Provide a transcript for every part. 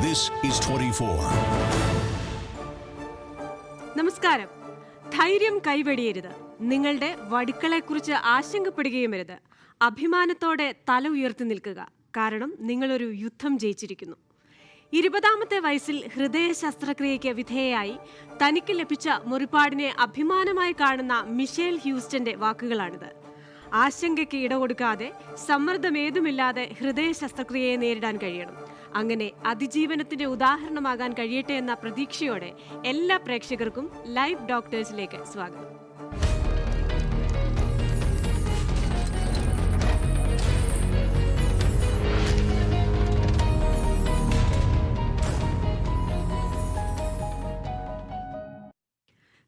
This is 24. നമസ്കാരം. ധൈര്യം കൈവെടിയരുത്. നിങ്ങളുടെ വടുക്കളെക്കുറിച്ച് ആശങ്കപ്പെടുകയുമരുത്. അഭിമാനത്തോടെ തല ഉയർത്തി നിൽക്കുക. കാരണം നിങ്ങളൊരു യുദ്ധം ജയിച്ചിരിക്കുന്നു. 20ാമത്തെ വയസ്സിൽ ഹൃദയ ശസ്ത്രക്രിയയ്ക്ക് വിധേയയായി തനിക്ക് ലഭിച്ച മുറിപ്പാടിനെ അഭിമാനമായി കാണുന്ന മിഷേൽ ഹ്യൂസ്റ്റന്റെ വാക്കുകളാണിത്. ആശങ്കയ്ക്ക് ഇടകൊടുക്കാതെ സമ്മർദ്ദമേതുമില്ലാതെ ഹൃദയ ശസ്ത്രക്രിയയെ നേരിടാൻ കഴിയണം. അങ്ങനെ അതിജീവനത്തിന്റെ ഉദാഹരണമാകാൻ കഴിയട്ടെ എന്ന പ്രതീക്ഷയോടെ എല്ലാ പ്രേക്ഷകർക്കും ലൈവ് ഡോക്ടേഴ്സിലേക്ക് സ്വാഗതം.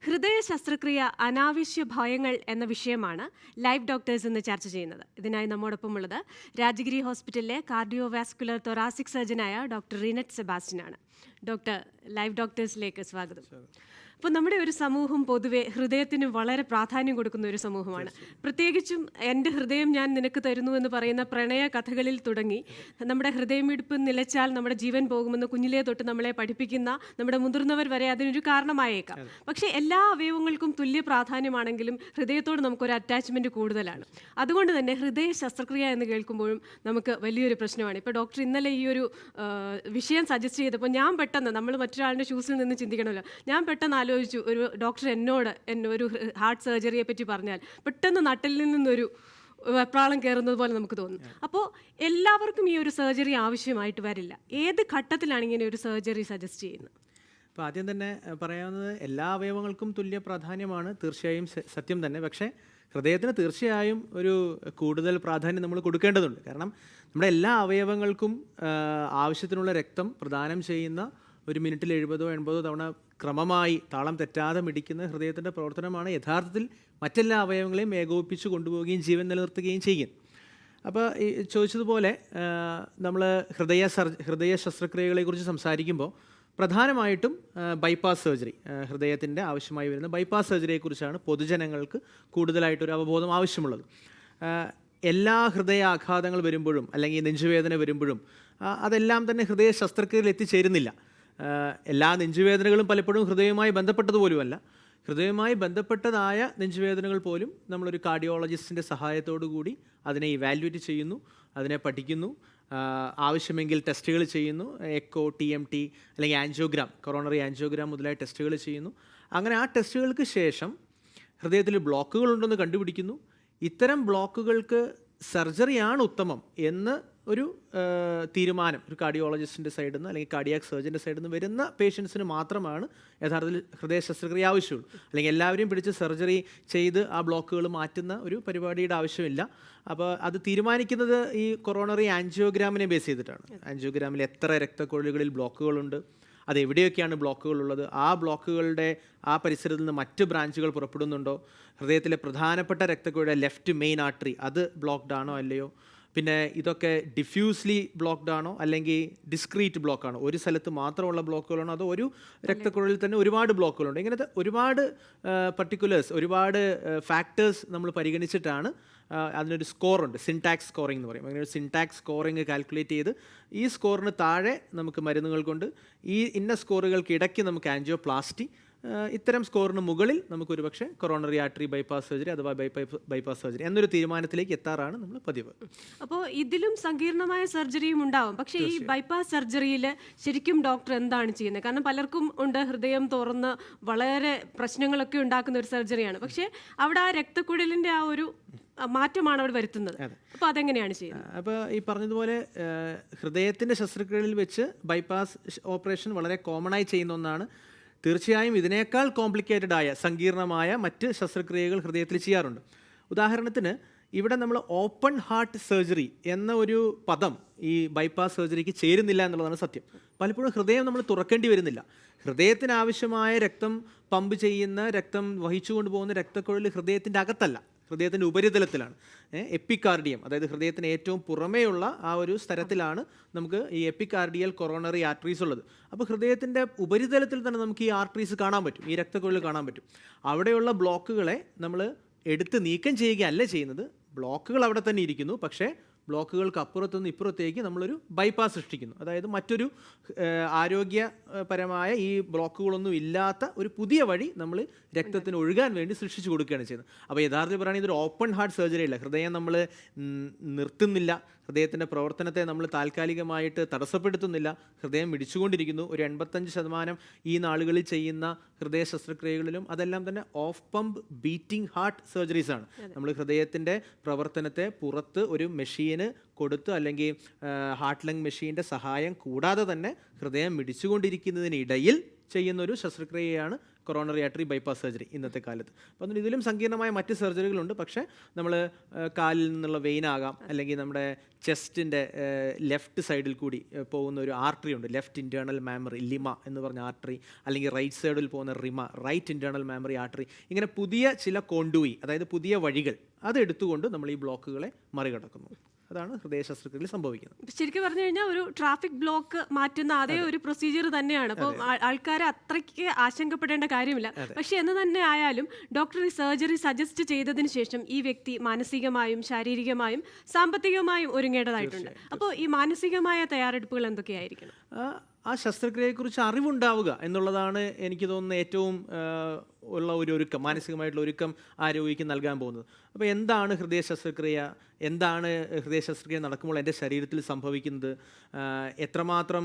ഹൃദയ ശസ്ത്രക്രിയ അനാവശ്യ ഭയങ്ങൾ എന്ന വിഷയമാണ് ലൈവ് ഡോക്ടേഴ്സ് ഇന്ന് ചർച്ച ചെയ്യുന്നത്. ഇതിനായി നമ്മോടൊപ്പമുള്ളത് രാജഗിരി ഹോസ്പിറ്റലിലെ കാർഡിയോവാസ്കുലർ തൊറാസിക് സർജനായ ഡോക്ടർ റീനറ്റ് സെബാസ്റ്റ്യനാണ്. ഡോക്ടർ, ലൈവ് ഡോക്ടേഴ്സിലേക്ക് സ്വാഗതം. അപ്പോൾ നമ്മുടെ ഒരു സമൂഹം പൊതുവെ ഹൃദയത്തിന് വളരെ പ്രാധാന്യം കൊടുക്കുന്ന ഒരു സമൂഹമാണ്. പ്രത്യേകിച്ചും എൻ്റെ ഹൃദയം ഞാൻ നിനക്ക് തരുന്നു എന്ന് പറയുന്ന പ്രണയ കഥകളിൽ തുടങ്ങി നമ്മുടെ ഹൃദയമിടിപ്പ് നിലച്ചാൽ നമ്മുടെ ജീവൻ പോകുമെന്ന് കുഞ്ഞിലേ തൊട്ട് നമ്മളെ പഠിപ്പിക്കുന്ന നമ്മുടെ മുതിർന്നവർ വരെ അതിനൊരു കാരണമായേക്കാം. പക്ഷേ എല്ലാ അവയവങ്ങൾക്കും തുല്യ പ്രാധാന്യമാണെങ്കിലും ഹൃദയത്തോട് നമുക്കൊരു അറ്റാച്ച്മെൻറ്റ് കൂടുതലാണ്. അതുകൊണ്ട് തന്നെ ഹൃദയ ശസ്ത്രക്രിയ എന്ന് കേൾക്കുമ്പോഴും നമുക്ക് വലിയൊരു പ്രശ്നമാണ്. ഇപ്പോൾ ഡോക്ടർ ഇന്നലെ ഈ ഒരു വിഷയം സജസ്റ്റ് ചെയ്തപ്പോൾ ഞാൻ പെട്ടെന്ന്, നമ്മൾ മറ്റൊരാളുടെ ഷൂസിൽ നിന്ന് ചിന്തിക്കണമല്ലോ, ഞാൻ പെട്ടെന്ന് ആലോചിച്ചു, ഒരു ഡോക്ടർ എന്നോട് ഒരു ഹാർട്ട് സർജറിയെ പറ്റി പറഞ്ഞാൽ പെട്ടെന്ന് നട്ടലിൽ നിന്നൊരു വെപ്രാളം കയറുന്നത് പോലെ നമുക്ക് തോന്നും. അപ്പോൾ എല്ലാവർക്കും ഈ ഒരു സർജറി ആവശ്യമായിട്ട് വരില്ല. ഏത് ഘട്ടത്തിലാണ് ഇങ്ങനെ ഒരു സർജറി സജസ്റ്റ് ചെയ്യുന്നത്? അപ്പോൾ ആദ്യം തന്നെ പറയാവുന്നത്, എല്ലാ അവയവങ്ങൾക്കും തുല്യ പ്രാധാന്യമാണ്, തീർച്ചയായും സത്യം തന്നെ. പക്ഷേ ഹൃദയത്തിന് തീർച്ചയായും ഒരു കൂടുതൽ പ്രാധാന്യം നമ്മൾ കൊടുക്കേണ്ടതുണ്ട്. കാരണം നമ്മുടെ എല്ലാ അവയവങ്ങൾക്കും ആവശ്യത്തിനുള്ള രക്തം പ്രദാനം ചെയ്യുന്ന, ഒരു മിനിറ്റിൽ 70-80 തവണ ക്രമമായി താളം തെറ്റാതെ മിടിക്കുന്ന ഹൃദയത്തിൻ്റെ പ്രവർത്തനമാണ് യഥാർത്ഥത്തിൽ മറ്റെല്ലാ അവയവങ്ങളെയും ഏകോപിപ്പിച്ച് കൊണ്ടുപോവുകയും ജീവൻ നിലനിർത്തുകയും ചെയ്യും. അപ്പോൾ ഈ ചോദിച്ചതുപോലെ നമ്മൾ ഹൃദയ ശസ്ത്രക്രിയകളെക്കുറിച്ച് സംസാരിക്കുമ്പോൾ പ്രധാനമായിട്ടും ബൈപ്പാസ് സർജറി, ഹൃദയത്തിൻ്റെ ആവശ്യമായി വരുന്ന ബൈപ്പാസ് സർജറിയെക്കുറിച്ചാണ് പൊതുജനങ്ങൾക്ക് കൂടുതലായിട്ടൊരു അവബോധം ആവശ്യമുള്ളത്. എല്ലാ ഹൃദയാഘാതങ്ങൾ വരുമ്പോഴും അല്ലെങ്കിൽ നെഞ്ചുവേദന വരുമ്പോഴും അതെല്ലാം തന്നെ ഹൃദയ ശസ്ത്രക്രിയയിൽ എത്തിച്ചേരുന്നില്ല. എല്ലാ നെഞ്ചുവേദനകളും പലപ്പോഴും ഹൃദയവുമായി ബന്ധപ്പെട്ടതുപോലുമല്ല. ഹൃദയവുമായി ബന്ധപ്പെട്ടതായ നെഞ്ചുവേദനകൾ പോലും നമ്മളൊരു കാർഡിയോളജിസ്റ്റിൻ്റെ സഹായത്തോടു കൂടി അതിനെ ഇവാലുവേറ്റ് ചെയ്യുന്നു, അതിനെ പഠിക്കുന്നു, ആവശ്യമെങ്കിൽ ടെസ്റ്റുകൾ ചെയ്യുന്നു. എക്കോ, TMT അല്ലെങ്കിൽ ആൻജിയോഗ്രാം, കൊറോണറി ആൻജിയോഗ്രാം മുതലായ ടെസ്റ്റുകൾ ചെയ്യുന്നു. അങ്ങനെ ആ ടെസ്റ്റുകൾക്ക് ശേഷം ഹൃദയത്തിൽ ബ്ലോക്കുകളുണ്ടെന്ന് കണ്ടുപിടിക്കുന്നു. ഇത്തരം ബ്ലോക്കുകൾക്ക് സർജറിയാണ് ഉത്തമം എന്ന് ഒരു തീരുമാനം ഒരു കാർഡിയോളജിസ്റ്റിൻ്റെ സൈഡിൽ നിന്ന് അല്ലെങ്കിൽ കാർഡിയാക് സർജൻ്റെ സൈഡിൽ നിന്ന് വരുന്ന പേഷ്യൻസിന് മാത്രമാണ് യഥാർത്ഥത്തിൽ ഹൃദയ ശസ്ത്രക്രിയ ആവശ്യമുള്ളൂ. അല്ലെങ്കിൽ എല്ലാവരെയും പിടിച്ച് സർജറി ചെയ്ത് ആ ബ്ലോക്കുകൾ മാറ്റുന്ന ഒരു പരിപാടിയുടെ ആവശ്യമില്ല. അപ്പോൾ അത് തീരുമാനിക്കുന്നത് ഈ കൊറോണറി ആൻജിയോഗ്രാമിനെ ബേസ് ചെയ്തിട്ടാണ്. ആൻജിയോഗ്രാമിൽ എത്ര രക്തക്കുഴലുകളിൽ ബ്ലോക്കുകളുണ്ട്, അതെവിടെയൊക്കെയാണ് ബ്ലോക്കുകളുള്ളത്, ആ ബ്ലോക്കുകളുടെ ആ പരിസരത്തിൽ നിന്ന് മറ്റ് ബ്രാഞ്ചുകൾ പുറപ്പെടുന്നുണ്ടോ, ഹൃദയത്തിലെ പ്രധാനപ്പെട്ട രക്തക്കുഴൽ ലെഫ്റ്റ് മെയിൻ ആർട്ടറി അത് ബ്ലോക്ക്ഡ് ആണോ അല്ലയോ, പിന്നെ ഇതൊക്കെ ഡിഫ്യൂസ്ലി ബ്ലോക്ക്ഡ് ആണോ അല്ലെങ്കിൽ ഡിസ്ക്രീറ്റ് ബ്ലോക്കാണോ, ഒരു സ്ഥലത്ത് മാത്രമുള്ള ബ്ലോക്കുകളാണോ, അതോ ഒരു രക്തക്കുഴലിൽ തന്നെ ഒരുപാട് ബ്ലോക്കുകളുണ്ട്. ഇങ്ങനത്തെ ഒരുപാട് പർട്ടിക്കുലേഴ്സ്, ഒരുപാട് ഫാക്ടേഴ്സ് നമ്മൾ പരിഗണിച്ചിട്ടാണ് അതിനൊരു സ്കോറുണ്ട്, സിൻടാക്സ് സ്കോറിംഗ് എന്ന് പറയും. അങ്ങനെ ഒരു സിൻടാക്സ് സ്കോറിംഗ് കാൽക്കുലേറ്റ് ചെയ്ത് ഈ സ്കോറിന് താഴെ നമുക്ക് മരുന്നുകൾ കൊണ്ട്, ഈ ഇന്ന സ്കോറുകൾക്ക് ഇടയ്ക്ക് നമുക്ക് ആൻജിയോപ്ലാസ്റ്റി, ഇത്തരം സ്കോറിന് മുകളിൽ നമുക്ക് ഒരുപക്ഷെ കൊറോണറി ആർട്ടറി ബൈപ്പാസ് സർജറി അഥവാ ബൈപ്പാസ് സർജറി എന്നൊരു തീരുമാനത്തിലേക്ക് എത്താറാണ് നമ്മൾ പതിവ്. അപ്പോൾ ഇതിലും സങ്കീർണമായ സർജറിയും ഉണ്ടാവും. പക്ഷേ ഈ ബൈപ്പാസ് സർജറിയിൽ ശരിക്കും ഡോക്ടർ എന്താണ് ചെയ്യുന്നത്? കാരണം പലർക്കും ഉണ്ട് ഹൃദയം തുറന്ന് വളരെ പ്രശ്നങ്ങളൊക്കെ ഉണ്ടാക്കുന്ന ഒരു സർജറിയാണ്. പക്ഷേ അവിടെ ആ രക്തക്കുഴലിൻ്റെ ആ ഒരു മാറ്റമാണ് അവിടെ വരുത്തുന്നത്. അപ്പോൾ അതെങ്ങനെയാണ് ചെയ്യുന്നത്? അപ്പോൾ ഈ പറഞ്ഞതുപോലെ ഹൃദയത്തിൻ്റെ ശസ്ത്രക്രിയയിൽ വെച്ച് ബൈപ്പാസ് ഓപ്പറേഷൻ വളരെ കോമണായി ചെയ്യുന്ന ഒന്നാണ്. തീർച്ചയായും ഇതിനേക്കാൾ കോംപ്ലിക്കേറ്റഡ് ആയ സങ്കീർണമായ മറ്റ് ശസ്ത്രക്രിയകൾ ഹൃദയത്തിൽ ചെയ്യാറുണ്ട്. ഉദാഹരണത്തിന് ഇവിടെ നമ്മൾ ഓപ്പൺ ഹാർട്ട് സർജറി എന്ന ഒരു പദം ഈ ബൈപ്പാസ് സർജറിക്ക് ചേരുന്നില്ല എന്നുള്ളതാണ് സത്യം. പലപ്പോഴും ഹൃദയം നമ്മൾ തുറക്കേണ്ടി വരുന്നില്ല. ഹൃദയത്തിന് ആവശ്യമായ രക്തം പമ്പ് ചെയ്യുന്ന, രക്തം വഹിച്ചു കൊണ്ടുപോകുന്ന രക്തക്കുഴൽ ഹൃദയത്തിൻ്റെ അകത്തല്ല, ഹൃദയത്തിൻ്റെ ഉപരിതലത്തിലാണ്. എപ്പിക്കാർഡിയം, അതായത് ഹൃദയത്തിന് ഏറ്റവും പുറമേയുള്ള ആ ഒരു സ്ഥലത്തിലാണ് നമുക്ക് ഈ എപ്പിക്കാർഡിയൽ കൊറോണറി ആർട്ടറീസ് ഉള്ളത്. അപ്പോൾ ഹൃദയത്തിൻ്റെ ഉപരിതലത്തിൽ തന്നെ നമുക്ക് ഈ ആർട്ടറീസ് കാണാൻ പറ്റും, ഈ രക്തക്കുഴൽ കാണാൻ പറ്റും. അവിടെയുള്ള ബ്ലോക്കുകളെ നമ്മൾ എടുത്ത് നീക്കം ചെയ്യുകയല്ല ചെയ്യുന്നത്. ബ്ലോക്കുകൾ അവിടെ തന്നെ ഇരിക്കുന്നു, പക്ഷേ ബ്ലോക്കുകൾക്ക് അപ്പുറത്തുനിന്ന് ഇപ്പുറത്തേക്ക് നമ്മളൊരു ബൈപ്പാസ് സൃഷ്ടിക്കുന്നു. അതായത് മറ്റൊരു ആരോഗ്യപരമായ ഈ ബ്ലോക്കുകളൊന്നും ഇല്ലാത്ത ഒരു പുതിയ വഴി നമ്മൾ രക്തത്തിന് ഒഴുകാൻ വേണ്ടി സൃഷ്ടിച്ചു കൊടുക്കുകയാണ് ചെയ്യുന്നത്. അപ്പോൾ യഥാർത്ഥത്തിൽ പറയുകയാണെങ്കിൽ ഇതൊരു ഓപ്പൺ ഹാർട്ട് സർജറി അല്ല. ഹൃദയം നമ്മൾ നിർത്തുന്നില്ല, ഹൃദയത്തിൻ്റെ പ്രവർത്തനത്തെ നമ്മൾ താൽക്കാലികമായിട്ട് തടസ്സപ്പെടുത്തുന്നില്ല. ഹൃദയം മിടിച്ചുകൊണ്ടിരിക്കുന്നു. ഒരു 85% ഈ നാളുകളിൽ ചെയ്യുന്ന ഹൃദയ ശസ്ത്രക്രിയകളിലും അതെല്ലാം തന്നെ ഓഫ് പമ്പ് ബീറ്റിംഗ് ഹാർട്ട് സർജറീസാണ്. നമ്മൾ ഹൃദയത്തിൻ്റെ പ്രവർത്തനത്തെ പുറത്ത് ഒരു മെഷീന് കൊടുത്ത് അല്ലെങ്കിൽ ഹാർട്ട് ലങ് മെഷീൻ്റെ സഹായം കൂടാതെ തന്നെ ഹൃദയം മിടിച്ചുകൊണ്ടിരിക്കുന്നതിനിടയിൽ ചെയ്യുന്നൊരു ശസ്ത്രക്രിയയാണ് കൊറോണറി ആർട്ടറി ബൈപ്പാസ് സർജറി ഇന്നത്തെ കാലത്ത്. അപ്പോൾ അതുകൊണ്ട് ഇതിലും സങ്കീർണമായ മറ്റ് സർജറികളുണ്ട്. പക്ഷേ നമ്മൾ കാലിൽ നിന്നുള്ള വെയിനാകാം, അല്ലെങ്കിൽ നമ്മുടെ ചെസ്റ്റിൻ്റെ ലെഫ്റ്റ് സൈഡിൽ കൂടി പോകുന്ന ഒരു ആർട്ടറി ഉണ്ട്, ലെഫ്റ്റ് ഇൻറ്റേർണൽ മാമറി ലിമ എന്ന് പറഞ്ഞ ആർട്ടറി, അല്ലെങ്കിൽ റൈറ്റ് സൈഡിൽ പോകുന്ന RIMA right internal mammary artery. ഇങ്ങനെ പുതിയ ചില കോണ്ടുയി, അതായത് പുതിയ വഴികൾ അതെടുത്തുകൊണ്ട് നമ്മൾ ഈ ബ്ലോക്കുകളെ മറികടക്കുന്നു. അതാണ് ഹൃദയ ശസ്ത്രക്രിയയിൽ സംഭവിക്കുന്നത്. ശരിക്കും പറഞ്ഞു കഴിഞ്ഞാൽ ഒരു ട്രാഫിക് ബ്ലോക്ക് മാറ്റുന്ന അതേ ഒരു പ്രൊസീജിയർ തന്നെയാണ്. അപ്പോൾ ആൾക്കാരെ അത്രയ്ക്ക് ആശങ്കപ്പെടേണ്ട കാര്യമില്ല. പക്ഷെ എന്ന് തന്നെ ആയാലും ഡോക്ടർ ഈ സർജറി സജസ്റ്റ് ചെയ്തതിന് ശേഷം ഈ വ്യക്തി മാനസികമായും ശാരീരികമായും സാമ്പത്തികമായും ഒരുങ്ങേണ്ടതായിട്ടുണ്ട്. അപ്പോൾ ഈ മാനസികമായ തയ്യാറെടുപ്പുകൾ എന്തൊക്കെയായിരിക്കണം? ആ ശസ്ത്രക്രിയയെക്കുറിച്ച് അറിവുണ്ടാവുക എന്നുള്ളതാണ് എനിക്ക് തോന്നുന്ന ഏറ്റവും ഉള്ള ഒരു ഒരുക്കം, മാനസികമായിട്ടുള്ള ഒരുക്കം ആ രോഗിക്ക് നൽകാൻ പോകുന്നത്. അപ്പോൾ എന്താണ് ഹൃദയ ശസ്ത്രക്രിയ, എന്താണ് ഹൃദയ ശസ്ത്രക്രിയ നടക്കുമ്പോൾ എൻ്റെ ശരീരത്തിൽ സംഭവിക്കുന്നത്, എത്രമാത്രം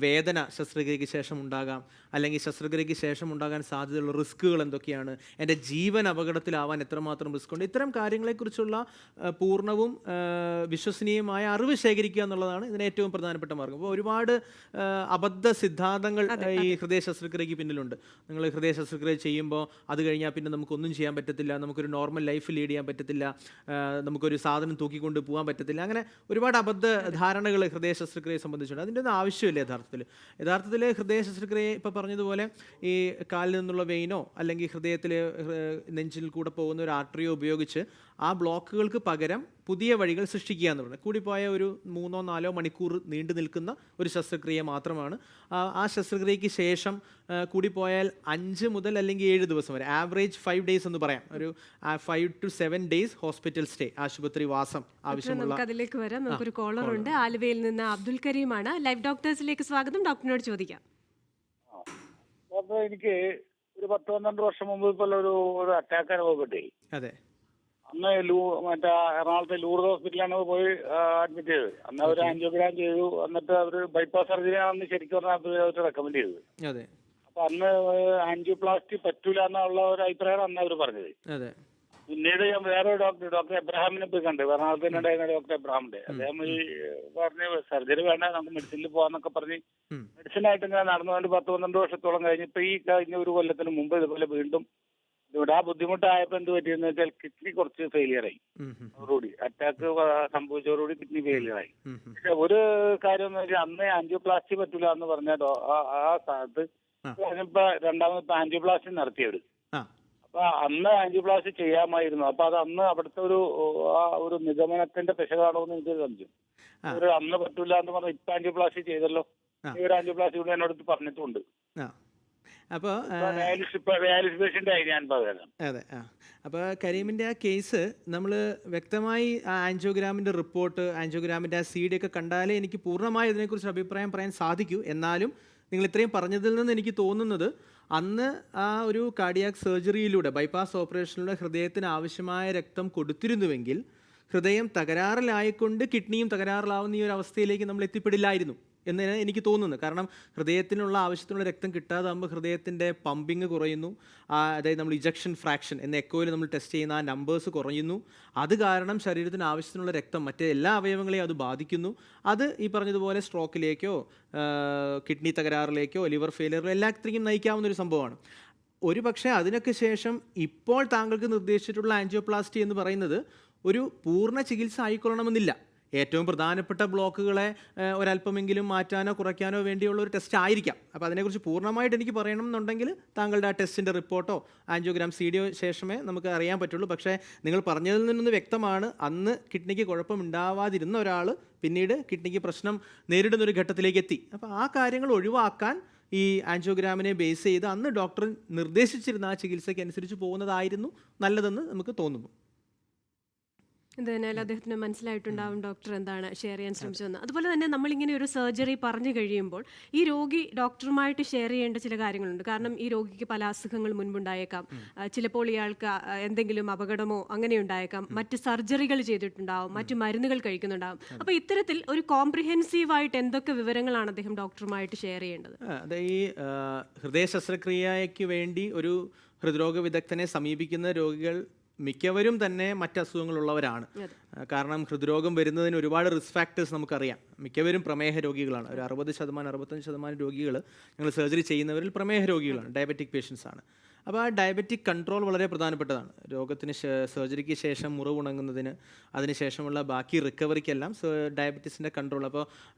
വേദന ശസ്ത്രക്രിയയ്ക്ക് ശേഷം ഉണ്ടാകാം, അല്ലെങ്കിൽ ശസ്ത്രക്രിയയ്ക്ക് ശേഷം ഉണ്ടാകാൻ സാധ്യതയുള്ള റിസ്ക്കുകൾ എന്തൊക്കെയാണ്, എൻ്റെ ജീവൻ അപകടത്തിലാവാൻ എത്രമാത്രം റിസ്ക് ഉണ്ട്, ഇത്തരം കാര്യങ്ങളെക്കുറിച്ചുള്ള പൂർണ്ണവും വിശ്വസനീയമായ അറിവ് ശേഖരിക്കുക എന്നുള്ളതാണ് ഇതിന് ഏറ്റവും പ്രധാനപ്പെട്ട മാർഗം. അപ്പോൾ ഒരുപാട് അബദ്ധ സിദ്ധാന്തങ്ങൾ ഈ ഹൃദയ ശസ്ത്രക്രിയയ്ക്ക് പിന്നിലുണ്ട്. നിങ്ങൾ ഹൃദയ ശസ്ത്രക്രിയ ചെയ്യുമ്പോൾ അത് കഴിഞ്ഞാൽ പിന്നെ നമുക്കൊന്നും ചെയ്യാൻ പറ്റത്തില്ല, നമുക്കൊരു നോർമൽ ലൈഫ് ലീഡ് ചെയ്യാൻ പറ്റത്തില്ല, നമുക്കൊരു സാധനം തൂക്കിക്കൊണ്ട് പോകാൻ പറ്റത്തില്ല, അങ്ങനെ ഒരുപാട് അബദ്ധ ധാരണകൾ ഹൃദയ ശസ്ത്രക്രിയയെ സംബന്ധിച്ചുണ്ട്. അതിൻ്റെ ഒന്നും ആവശ്യമില്ല. യഥാർത്ഥത്തിൽ ഹൃദയ ശസ്ത്രക്രിയ ഇപ്പോൾ പറഞ്ഞതുപോലെ ഈ കാലിൽ നിന്നുള്ള വെയിനോ അല്ലെങ്കിൽ ഹൃദയത്തിൽ നെഞ്ചിൽ കൂടെ പോകുന്ന ഒരു ആർട്ടറിയോ ഉപയോഗിച്ച് ആ ബ്ലോക്കുകൾക്ക് പകരം പുതിയ വഴികൾ സൃഷ്ടിക്കുക എന്ന് പറയുന്നത് കൂടിപ്പോയ ഒരു 3-4 മണിക്കൂർ നീണ്ടു നിൽക്കുന്ന ഒരു ശസ്ത്രക്രിയ മാത്രമാണ്. ആ ശസ്ത്രക്രിയയ്ക്ക് ശേഷം കൂടിപ്പോയാൽ 5 മുതൽ അല്ലെങ്കിൽ 7 ദിവസം വരെ, ആവറേജ് 5 ഡേയ്സ് എന്ന് പറയാം, ഒരു 5 to 7 ഡേയ്സ് ഹോസ്പിറ്റൽ സ്റ്റേ, ആശുപത്രി വാസം ആവശ്യമുള്ള. നമുക്ക് അതിലേക്ക് വരാം. നമുക്കൊരു കോളർ ഉണ്ട്, ആലുവയിൽ നിന്ന് അബ്ദുൽ കരീമാണ്. ലൈവ് ഡോക്ടേഴ്സിലേക്ക് സ്വാഗതം. ഡോക്ടറിനോട് ചോദിക്കാം. എനിക്ക് ഒരു 10-12 വർഷം മുമ്പ് ഇപ്പോൾ ഒരു അറ്റാക്ക് അനുഭവപ്പെട്ടേ. അതെ. അന്ന് മറ്റേ എറണാകുളത്തെ ലൂർദ് ഹോസ്പിറ്റലാണ് പോയി അഡ്മിറ്റ് ചെയ്തത്. അന്ന് അവർ ആൻജിയോഗ്രാം ചെയ്തു. എന്നിട്ട് അവർ ബൈപ്പാസ് സർജറി ആണെന്ന് ശരിക്കും പറഞ്ഞാൽ അവർ റെക്കമെൻഡ് ചെയ്തത്. അതെ. അപ്പൊ അന്ന് ആൻജിയോപ്ലാസ്റ്റി പറ്റൂല എന്നുള്ള ഒരു അഭിപ്രായമാണ് അന്ന് അവർ പറഞ്ഞത്. അതെ. പിന്നീട് ഞാൻ വേറെ ഡോക്ടർ എബ്രഹാമിനെ പോയി കണ്ടു. എറണാകുളത്തിനുണ്ടായിരുന്ന ഡോക്ടർ എബ്രഹാമിന്റെ. അദ്ദേഹം ഈ പറഞ്ഞ് സർജറി വേണ്ട, നമുക്ക് മെഡിസിനിൽ പോകാന്നൊക്കെ പറഞ്ഞ് മെഡിസിനായിട്ട് ഇങ്ങനെ നടന്നുകൊണ്ട് 10-12 വർഷത്തോളം കഴിഞ്ഞിപ്പോ ഈ കഴിഞ്ഞ ഒരു കൊല്ലത്തിന് മുമ്പ് ഇതുപോലെ വീണ്ടും ഇവിടെ ആ ബുദ്ധിമുട്ടായപ്പോ എന്ത് പറ്റിയെന്ന് വെച്ചാൽ കിഡ്നി കുറച്ച് ഫെയിലിയർ ആയി. അതോടുകൂടി അറ്റാക്ക് സംഭവിച്ചതോടുകൂടി കിഡ്നി ഫെയിലിയർ ആയി. പക്ഷെ ഒരു കാര്യം എന്ന് വെച്ചാൽ അന്ന് ആൻജിയോപ്ലാസ്റ്റി പറ്റൂല എന്ന് പറഞ്ഞാൽ ആ സ്ഥലത്ത് ഇപ്പൊ രണ്ടാമത് ആൻജിയോപ്ലാസ്റ്റി നടത്തിയത്. അപ്പൊ അന്ന് ആൻജിയോപ്ലാസ്റ്റി ചെയ്യാമായിരുന്നു. അപ്പൊ അത് അന്ന് അവിടുത്തെ ഒരു നിഗമനത്തിന്റെ പെശകാണോ എന്ന് എനിക്ക് സംശയം. ഒരു അന്ന് പറ്റൂല എന്ന് പറഞ്ഞാൽ ഇപ്പൊ ആൻജിയോപ്ലാസ്റ്റി ചെയ്തല്ലോ, ഈ ഒരു ആൻജിയോപ്ലാസ്റ്റി കൂടി എന്നോട് പറഞ്ഞിട്ടുണ്ട്. അപ്പോൾ അതെ. അപ്പോൾ കരീമിൻ്റെ ആ കേസ് നമ്മൾ വ്യക്തമായി ആ ആൻജിയോഗ്രാമിൻ്റെ റിപ്പോർട്ട്, ആൻജിയോഗ്രാമിൻ്റെ ആ CD ഒക്കെ കണ്ടാലേ എനിക്ക് പൂർണ്ണമായി ഇതിനെക്കുറിച്ച് അഭിപ്രായം പറയാൻ സാധിക്കൂ. എന്നാലും നിങ്ങൾ ഇത്രയും പറഞ്ഞതിൽ നിന്ന് എനിക്ക് തോന്നുന്നത് അന്ന് ആ ഒരു കാർഡിയാക് സർജറിയിലൂടെ, ബൈപ്പാസ് ഓപ്പറേഷനിലൂടെ ഹൃദയത്തിന് ആവശ്യമായ രക്തം കൊടുത്തിരുന്നുവെങ്കിൽ ഹൃദയം തകരാറിലായിക്കൊണ്ട് കിഡ്നിയും തകരാറിലാവുന്ന ഈ ഒരു അവസ്ഥയിലേക്ക് നമ്മൾ എത്തിപ്പെടില്ലായിരുന്നു എന്ന് എനിക്ക് തോന്നുന്നു. കാരണം ഹൃദയത്തിനുള്ള ആവശ്യത്തിനുള്ള രക്തം കിട്ടാതാകുമ്പോൾ ഹൃദയത്തിൻ്റെ പമ്പിങ് കുറയുന്നു. അതായത് നമ്മൾ ഇജക്ഷൻ ഫ്രാക്ഷൻ എന്ന എക്കോയിൽ നമ്മൾ ടെസ്റ്റ് ചെയ്യുന്ന ആ നമ്പേഴ്സ് കുറയുന്നു. അത് കാരണം ശരീരത്തിന് ആവശ്യത്തിനുള്ള രക്തം മറ്റേ എല്ലാ അവയവങ്ങളെയും അത് ബാധിക്കുന്നു. അത് ഈ പറഞ്ഞതുപോലെ സ്ട്രോക്കിലേക്കോ കിഡ്നി തകരാറിലേക്കോ ലിവർ ഫെയിലിയറിലോ എല്ലാത്തിലേക്കും നയിക്കാവുന്ന ഒരു സംഭവമാണ്. ഒരു പക്ഷേ അതിനൊക്കെ ശേഷം ഇപ്പോൾ താങ്കൾക്ക് നിർദ്ദേശിച്ചിട്ടുള്ള ആൻജിയോപ്ലാസ്റ്റി എന്ന് പറയുന്നത് ഒരു പൂർണ്ണ ചികിത്സ ആയിക്കൊള്ളണമെന്നില്ല. ഏറ്റവും പ്രധാനപ്പെട്ട ബ്ലോക്കുകളെ ഒരല്പമെങ്കിലും മാറ്റാനോ കുറയ്ക്കാനോ വേണ്ടിയുള്ള ഒരു ടെസ്റ്റ് ആയിരിക്കാം. അപ്പോൾ അതിനെക്കുറിച്ച് പൂർണ്ണമായിട്ട് എനിക്ക് പറയണം എന്നുണ്ടെങ്കിൽ താങ്കളുടെ ആ ടെസ്റ്റിൻ്റെ റിപ്പോർട്ടോ ആൻജിയോഗ്രാം CD ശേഷമേ നമുക്ക് അറിയാൻ പറ്റുള്ളൂ. പക്ഷേ നിങ്ങൾ പറഞ്ഞതിൽ നിന്നൊന്ന് വ്യക്തമാണ്, അന്ന് കിഡ്നിക്ക് കുഴപ്പമുണ്ടാവാതിരുന്ന ഒരാൾ പിന്നീട് കിഡ്നിക്ക് പ്രശ്നം നേരിടുന്നൊരു ഘട്ടത്തിലേക്ക് എത്തി. അപ്പോൾ ആ കാര്യങ്ങൾ ഒഴിവാക്കാൻ ഈ ആൻജിയോഗ്രാമിനെ ബേസ് ചെയ്ത് അന്ന് ഡോക്ടർ നിർദ്ദേശിച്ചിരുന്ന ആ ചികിത്സയ്ക്ക് അനുസരിച്ച് പോകുന്നതായിരുന്നു നല്ലതെന്ന് നമുക്ക് തോന്നുന്നു. എന്തായാലും അദ്ദേഹത്തിന് മനസ്സിലായിട്ടുണ്ടാവും ഡോക്ടർ എന്താണ് ഷെയർ ചെയ്യാൻ ശ്രമിച്ചതെന്ന്. അതുപോലെ തന്നെ നമ്മളിങ്ങനെ ഒരു സർജറി പറഞ്ഞു കഴിയുമ്പോൾ ഈ രോഗി ഡോക്ടറുമായിട്ട് ഷെയർ ചെയ്യേണ്ട ചില കാര്യങ്ങളുണ്ട്. കാരണം ഈ രോഗിക്ക് പല അസുഖങ്ങൾ മുൻപുണ്ടായേക്കാം, ചിലപ്പോൾ ഇയാൾക്ക് എന്തെങ്കിലും അപകടമോ അങ്ങനെ ഉണ്ടായേക്കാം, മറ്റ് സർജറികൾ ചെയ്തിട്ടുണ്ടാവും, മറ്റു മരുന്നുകൾ കഴിക്കുന്നുണ്ടാവും. അപ്പോൾ ഇത്തരത്തിൽ ഒരു കോംപ്രിഹെൻസീവായിട്ട് എന്തൊക്കെ വിവരങ്ങളാണ് അദ്ദേഹം ഡോക്ടറുമായിട്ട് ഷെയർ ചെയ്യേണ്ടത്? അത് ഈ ഹൃദയ ശസ്ത്രക്രിയയ്ക്ക് വേണ്ടി ഒരു ഹൃദ്രോഗ വിദഗ്ധനെ സമീപിക്കുന്ന രോഗികൾ മിക്കവരും തന്നെ മറ്റ് അസുഖങ്ങളുള്ളവരാണ്. കാരണം ഹൃദ്രോഗം വരുന്നതിന് ഒരുപാട് റിസ്ക് ഫാക്ടേഴ്സ് നമുക്കറിയാം. മിക്കവരും പ്രമേഹ രോഗികളാണ്. ഒരു 60-65% രോഗികൾ ഞങ്ങൾ സർജറി ചെയ്യുന്നവരിൽ പ്രമേഹ രോഗികളാണ്, ഡയബറ്റിക് പേഷ്യൻസ് ആണ്. അപ്പോൾ ആ ഡയബറ്റിക് കൺട്രോൾ വളരെ പ്രധാനപ്പെട്ടതാണ്. രോഗത്തിന് സർജറിക്ക് ശേഷം മുറിവ് ഉണങ്ങുന്നതിന്, അതിനുശേഷമുള്ള ബാക്കി റിക്കവറിക്കെല്ലാം ഡയബറ്റീസിൻ്റെ കൺട്രോൾ. അപ്പോൾ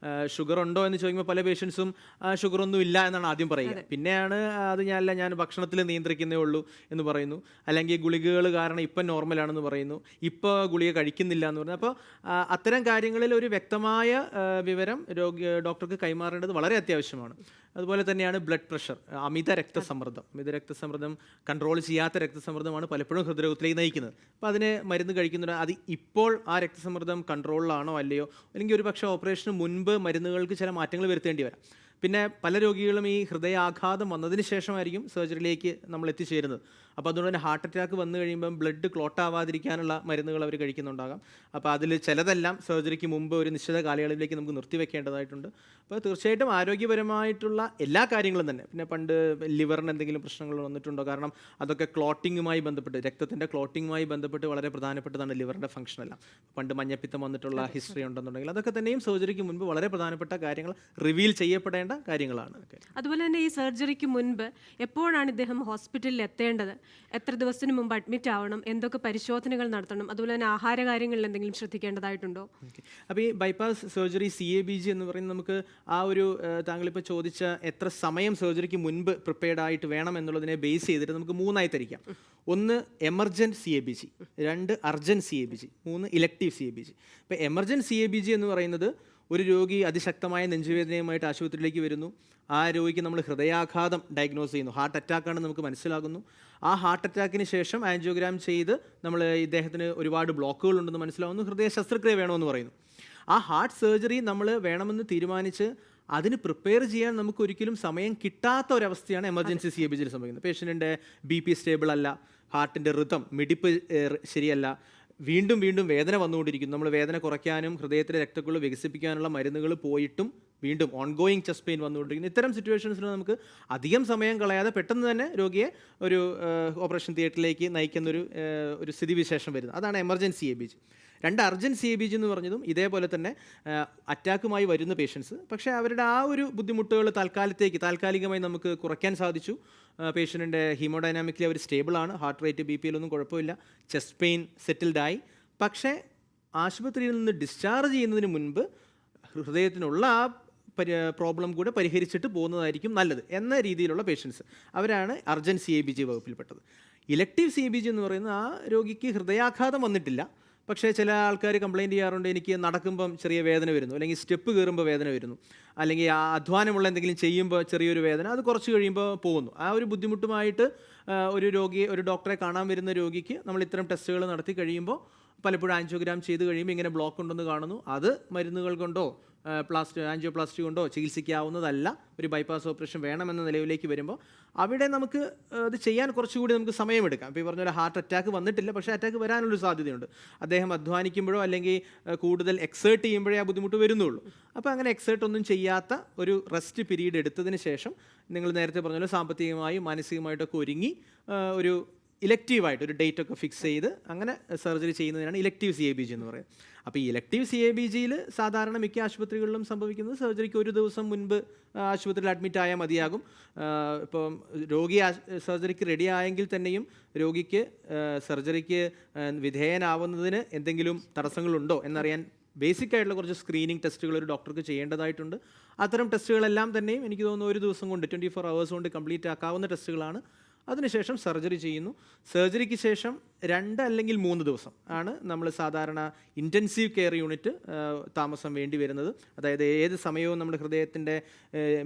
ഷുഗർ ഉണ്ടോ എന്ന് ചോദിക്കുമ്പോൾ പല പേഷ്യൻസും ഷുഗറൊന്നും ഇല്ല എന്നാണ് ആദ്യം പറയുക. പിന്നെയാണ് അത് ഞാൻ ഭക്ഷണത്തിൽ നിയന്ത്രിക്കുന്നേ ഉള്ളൂ എന്ന് പറയുന്നു, അല്ലെങ്കിൽ ഗുളികകൾ കാരണം ഇപ്പം നോർമലാണെന്ന് പറയുന്നു, ഇപ്പോൾ ഗുളിക കഴിക്കുന്നില്ല എന്ന് പറയുന്നു. അപ്പോൾ അത്തരം കാര്യങ്ങളിൽ ഒരു വ്യക്തമായ വിവരം ഡോക്ടർക്ക് കൈമാറേണ്ടത് വളരെ അത്യാവശ്യമാണ്. അതുപോലെ തന്നെയാണ് ബ്ലഡ് പ്രഷർ, അമിത രക്തസമ്മർദ്ദം കൺട്രോൾ ചെയ്യാത്ത രക്തസമ്മർദ്ദമാണ് പലപ്പോഴും ഹൃദ്രോഗത്തിലേക്ക് നയിക്കുന്നത്. അപ്പോൾ അതിന് മരുന്ന് കഴിക്കുന്നുണ്ട്. അത് ഇപ്പോൾ ആ രക്തസമ്മർദ്ദം കൺട്രോളിലാണോ അല്ലയോ, അല്ലെങ്കിൽ ഒരു പക്ഷേ ഓപ്പറേഷന് മുൻപ് മരുന്നുകൾക്ക് ചില മാറ്റങ്ങൾ വരുത്തേണ്ടി വരാം. പിന്നെ പല രോഗികളും ഈ ഹൃദയാഘാതം വന്നതിന് ശേഷമായിരിക്കും സർജറിയിലേക്ക് നമ്മൾ എത്തിച്ചേരുന്നത്. അപ്പോൾ അതുകൊണ്ട് തന്നെ ഹാർട്ട് അറ്റാക്ക് വന്നു കഴിയുമ്പം ബ്ലഡ് ക്ലോട്ട് ആവാതിരിക്കാനുള്ള മരുന്നുകൾ അവർ കഴിക്കുന്നുണ്ടാകാം. അപ്പോൾ അതിൽ ചിലതെല്ലാം സർജറിക്ക് മുമ്പ് ഒരു നിശ്ചിത കാലയളവിലേക്ക് നമുക്ക് നിർത്തിവെക്കേണ്ടതായിട്ടുണ്ട്. അപ്പോൾ തീർച്ചയായിട്ടും ആരോഗ്യപരമായിട്ടുള്ള എല്ലാ കാര്യങ്ങളും തന്നെ, പിന്നെ പണ്ട് ലിവറിന് എന്തെങ്കിലും പ്രശ്നങ്ങൾ വന്നിട്ടുണ്ടോ, കാരണം അതൊക്കെ ക്ലോട്ടിങ്ങുമായി ബന്ധപ്പെട്ട്, രക്തത്തിൻ്റെ ക്ലോട്ടിങ്ങുമായി ബന്ധപ്പെട്ട് വളരെ പ്രധാനപ്പെട്ടതാണ് ലിവറിൻ്റെ ഫംഗ്ഷനെല്ലാം. പണ്ട് മഞ്ഞപ്പിത്തം വന്നിട്ടുള്ള ഹിസ്റ്ററി ഉണ്ടെന്നുണ്ടെങ്കിൽ അതൊക്കെ തന്നെയും സർജറിക്ക് മുൻപ് വളരെ പ്രധാനപ്പെട്ട കാര്യങ്ങൾ റിവീൽ ചെയ്യപ്പെടേണ്ട കാര്യങ്ങളാണ്. അതുപോലെ തന്നെ ഈ സർജറിക്ക് മുൻപ് എപ്പോഴാണ് ഇദ്ദേഹം ഹോസ്പിറ്റലിൽ എത്തേണ്ടത്, എത്ര ദിവസത്തിന് മുമ്പ് അഡ്മിറ്റ് ആവണം, എന്തൊക്കെ പരിശോധനകൾ നടത്തണം, അതുപോലെ തന്നെ ആഹാര കാര്യങ്ങളിൽ എന്തെങ്കിലും ശ്രദ്ധിക്കേണ്ടതായിട്ടുണ്ടോ? അപ്പോൾ ഈ ബൈപ്പാസ് സർജറി CABG എന്ന് പറയുന്നത് നമുക്ക് ആ ഒരു താങ്കളിപ്പോൾ ചോദിച്ച എത്ര സമയം സർജറിക്ക് മുൻപ് പ്രിപ്പയർഡ് ആയിട്ട് വേണം എന്നുള്ളതിനെ ബേസ് ചെയ്തിട്ട് നമുക്ക് 3ആയി തിരിക്കാം. 1 emergent CABG, 2 urgent CABG, 3 elective CABG. ഇപ്പോൾ എമർജൻറ്റ് CABG എന്ന് പറയുന്നത് ഒരു രോഗി അതിശക്തമായ നെഞ്ചുവേദനയുമായിട്ട് ആശുപത്രിയിലേക്ക് വരുന്നു. ആ രോഗിക്ക് നമ്മൾ ഹൃദയാഘാതം ഡയഗ്നോസ് ചെയ്യുന്നു, ഹാർട്ട് അറ്റാക്കാണെന്ന് നമുക്ക് മനസ്സിലാകുന്നു. ആ ഹാർട്ട് അറ്റാക്കിന് ശേഷം ആൻജിയോഗ്രാം ചെയ്ത് നമ്മൾ ഇദ്ദേഹത്തിന് ഒരുപാട് ബ്ലോക്കുകൾ ഉണ്ടെന്ന് മനസ്സിലാവുന്നു, ഹൃദയ ശസ്ത്രക്രിയ വേണമെന്ന് പറയുന്നു. ആ ഹാർട്ട് സർജറി നമ്മൾ വേണമെന്ന് തീരുമാനിച്ച് അതിന് പ്രിപ്പയർ ചെയ്യാൻ നമുക്ക് ഒരിക്കലും സമയം കിട്ടാത്ത ഒരവസ്ഥയാണ് എമർജൻസി CABG സംഭവിക്കുന്നത്. പേഷ്യൻറ്റിൻ്റെ BP സ്റ്റേബിൾ അല്ല, ഹാർട്ടിൻ്റെ റിതം മിടിപ്പ് ശരിയല്ല, വീണ്ടും വേദന വന്നുകൊണ്ടിരിക്കുന്നു. നമ്മൾ വേദന കുറയ്ക്കാനും ഹൃദയത്തിലെ രക്തക്കുഴൽ വികസിപ്പിക്കാനുള്ള മരുന്നുകൾ പോയിട്ടും വീണ്ടും ഓൺഗോയിങ് ചെസ്റ്റ് പെയിൻ വന്നുകൊണ്ടിരിക്കുന്നു. ഇത്തരം സിറ്റുവേഷൻസിൽ നമുക്ക് അധികം സമയം കളയാതെ പെട്ടെന്ന് തന്നെ രോഗിയെ ഒരു ഓപ്പറേഷൻ തിയേറ്ററിലേക്ക് നയിക്കുന്നൊരു സ്ഥിതിവിശേഷം വരുന്നത്. അതാണ് എമർജൻസി CABG. 2 അർജൻറ്റ് CABG എന്ന് പറഞ്ഞതും ഇതേപോലെ തന്നെ അറ്റാക്കുമായി വരുന്ന പേഷ്യൻസ്, പക്ഷേ അവരുടെ ആ ഒരു ബുദ്ധിമുട്ടുകൾ താൽക്കാലികമായി നമുക്ക് കുറയ്ക്കാൻ സാധിച്ചു. പേഷ്യൻറ്റിൻ്റെ ഹീമോഡൈനാമിക്കലി അവർ സ്റ്റേബിളാണ്, ഹാർട്ട് റേറ്റ് BP-യിലൊന്നും കുഴപ്പമില്ല, ചെസ്റ്റ് പെയിൻ സെറ്റിൽഡായി. പക്ഷേ ആശുപത്രിയിൽ നിന്ന് ഡിസ്ചാർജ് ചെയ്യുന്നതിന് മുൻപ് ഹൃദയത്തിനുള്ള ആ പ്രോബ്ലം കൂടെ പരിഹരിച്ചിട്ട് പോകുന്നതായിരിക്കും നല്ലത് എന്ന രീതിയിലുള്ള പേഷ്യൻസ്, അവരാണ് അർജൻറ്റ് CABG വകുപ്പിൽപ്പെട്ടത്. ഇലക്റ്റീവ് CABG എന്ന് പറയുന്നത് ആ രോഗിക്ക് ഹൃദയാഘാതം വന്നിട്ടില്ല, പക്ഷേ ചില ആൾക്കാർ കംപ്ലയിൻറ്റ് ചെയ്യാറുണ്ട്, എനിക്ക് നടക്കുമ്പം ചെറിയ വേദന വരുന്നു, അല്ലെങ്കിൽ സ്റ്റെപ്പ് കയറുമ്പോൾ വേദന വരുന്നു, അല്ലെങ്കിൽ ആ അധ്വാനമുള്ള എന്തെങ്കിലും ചെയ്യുമ്പോൾ ചെറിയൊരു വേദന, അത് കുറച്ച് കഴിയുമ്പോൾ പോകുന്നു. ആ ഒരു ബുദ്ധിമുട്ടുമായിട്ട് ഒരു ഡോക്ടറെ കാണാൻ വരുന്ന രോഗിക്ക് നമ്മൾ ഇത്തരം ടെസ്റ്റുകൾ നടത്തി കഴിയുമ്പോൾ പലപ്പോഴും ആൻജിയോഗ്രാം ചെയ്ത് കഴിയുമ്പോൾ ഇങ്ങനെ ബ്ലോക്ക് ഉണ്ടെന്ന് കാണുന്നു. അത് മരുന്നുകൾ കൊണ്ടോ ആൻജിയോപ്ലാസ്റ്റി കൊണ്ടോ ചികിത്സിക്കാവുന്നതല്ല. ഒരു ബൈപ്പാസ് ഓപ്പറേഷൻ വേണമെന്ന നിലവിലേക്ക് വരുമ്പോൾ അവിടെ നമുക്ക് അത് ചെയ്യാൻ കുറച്ചുകൂടി നമുക്ക് സമയമെടുക്കാം. ഇപ്പോൾ ഈ പറഞ്ഞ പോലെ ഹാർട്ട് അറ്റാക്ക് വന്നിട്ടില്ല, പക്ഷേ അറ്റാക്ക് വരാനുള്ളൊരു സാധ്യതയുണ്ട്. അദ്ദേഹം അധ്വാനിക്കുമ്പോഴോ അല്ലെങ്കിൽ കൂടുതൽ എക്സേർട്ട് ചെയ്യുമ്പോഴേ ആ ബുദ്ധിമുട്ട് വരുന്നുള്ളൂ. അപ്പോൾ അങ്ങനെ എക്സേർട്ട് ഒന്നും ചെയ്യാത്ത ഒരു റെസ്റ്റ് പീരീഡ് എടുത്തതിന് ശേഷം നിങ്ങൾ നേരത്തെ പറഞ്ഞ പോലെ സാമ്പത്തികമായും മാനസികമായിട്ടൊക്കെ ഒരുങ്ങി ഒരു ഇലക്റ്റീവായിട്ട് ഒരു ഡേറ്റ് ഒക്കെ ഫിക്സ് ചെയ്ത് അങ്ങനെ സർജറി ചെയ്യുന്നതിനാണ് ഇലക്റ്റീവ് CABG എന്ന് പറയുന്നത്. അപ്പോൾ ഈ ഇലക്റ്റീവ് CABGയിൽ സാധാരണ മിക്ക ആശുപത്രികളിലും സംഭവിക്കുന്നത് സർജറിക്ക് ഒരു ദിവസം മുൻപ് ആശുപത്രിയിൽ അഡ്മിറ്റ് ആയാൽ മതിയാകും. ഇപ്പം രോഗി സർജറിക്ക് റെഡി ആയെങ്കിൽ തന്നെയും രോഗിക്ക് സർജറിക്ക് വിധേയനാവുന്നതിന് എന്തെങ്കിലും തടസ്സങ്ങളുണ്ടോ എന്നറിയാൻ ബേസിക് ആയിട്ടുള്ള കുറച്ച് സ്ക്രീനിങ് ടെസ്റ്റുകൾ ഒരു ഡോക്ടർക്ക് ചെയ്യേണ്ടതായിട്ടുണ്ട്. അത്തരം ടെസ്റ്റുകളെല്ലാം തന്നെയും എനിക്ക് തോന്നുന്നു ഒരു ദിവസം കൊണ്ട് 24 hours കൊണ്ട് കംപ്ലീറ്റ് ആക്കാവുന്ന ടെസ്റ്റുകളാണ്. അതിനുശേഷം സർജറി ചെയ്യുന്നു. സർജറിക്ക് ശേഷം 2 അല്ലെങ്കിൽ 3 ദിവസം ആണ് നമ്മൾ സാധാരണ ഇൻറ്റൻസീവ് കെയർ യൂണിറ്റ് താമസം വേണ്ടി വരുന്നത്. അതായത് ഏത് സമയവും നമ്മുടെ ഹൃദയത്തിൻ്റെ